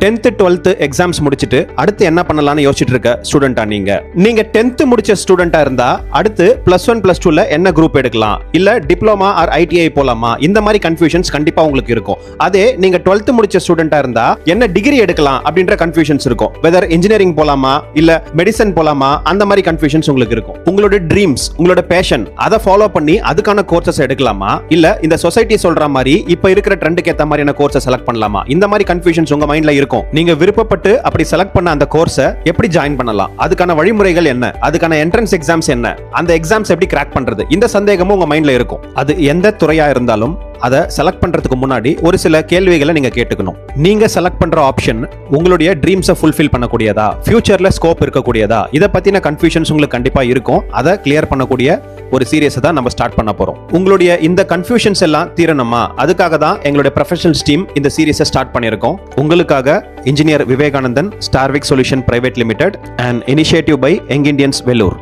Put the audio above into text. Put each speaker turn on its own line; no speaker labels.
10th 12th exams முடிச்சிட்டு அடுத்து என்ன பண்ணலாம்னு யோசிச்சுட்டு இருக்க ஸ்டூடெண்டா நீங்க 10th முடிச்ச ஸ்டூடெண்டா இருந்தா அடுத்து +1 +2ல என்ன குரூப் எடுக்கலாம், இல்ல டிப்ளமா ஆர் ஐடிஐ போலாமா, இந்த மாதிரி கன்ஃபியூஷன்ஸ் கண்டிப்பா உங்களுக்கு இருக்கும். அதே நீங்க 12th முடிச்ச ஸ்டூடெண்டா இருந்தா என்ன டிகிரி எடுக்கலாம் அப்படின்ற கன்ஃபியூஷன்ஸ் இருக்கும். வெதர் இன்ஜினியரிங் போலாமா இல்ல மெடிசன் போலாமா, அந்த மாதிரி கன்ஃபியூஷன்ஸ் உங்களுக்கு இருக்கும். உங்களோட ட்ரீம்ஸ், உங்களோட பேஷன், அதை ஃபாலோ பண்ணி அதுக்கான கோர்சஸ் எடுக்கலாமா, இல்ல இந்த சொசைட்டி சொல்ற மாதிரி இப்ப இருக்கிற ட்ரெண்டுக்கு ஏத்த மாதிரியான கோர்ஸை செலக்ட் பண்ணலாமா, இந்த மாதிரி கன்ஃபியூஷன்ஸ் உங்க மைண்ட்ல இருக்கும். நீங்க விருப்பப்பட்டு அப்படி செலக்ட் பண்ண அந்த கோர்ஸை எப்படி ஜாயின் பண்ணலாம், அதுக்கான வழிமுறைகள் என்ன, அதுக்கான என்ட்ரன்ஸ் எக்ஸாம்ஸ் என்ன, அந்த எக்ஸாம்ஸ் எப்படி கிராக் பண்றது, இந்த சந்தேகமும் உங்க மைண்ட்ல இருக்கும். அது எந்த துறையா இருந்தாலும் அதை செலக்ட் பண்றதுக்கு முன்னாடி ஒரு சில கேள்விகளை நீங்க கேட்டுக்கணும். நீங்க செலக்ட் பண்ற ஆப்ஷன் உங்களுடைய ட்ரீம்ஸை ஃபுல்ஃபில் பண்ணக்கூடியதா, ஃபியூச்சர்ல ஸ்கோப் இருக்கக்கூடியதா, இதை பத்தின கன்ஃபியூஷன்ஸ் உங்களுக்கு கண்டிப்பா இருக்கும். அதை கிளியர் பண்ணக்கூடிய ஒரு சீரியஸை தான் நம்ம ஸ்டார்ட் பண்ண போறோம். உங்களுடைய இந்த கன்ஃபியூஷன்ஸ் எல்லாம் தீரணுமா, அதுக்காக தான் எங்களுடைய ப்ரொஃபஷனல்ஸ் டீம் இந்த சீரியஸை ஸ்டார்ட் பண்ணியிருக்கோம். உங்களுக்காக engineer Vivekanandan, Starvik solution private limited, and initiative by young Indians Vellore.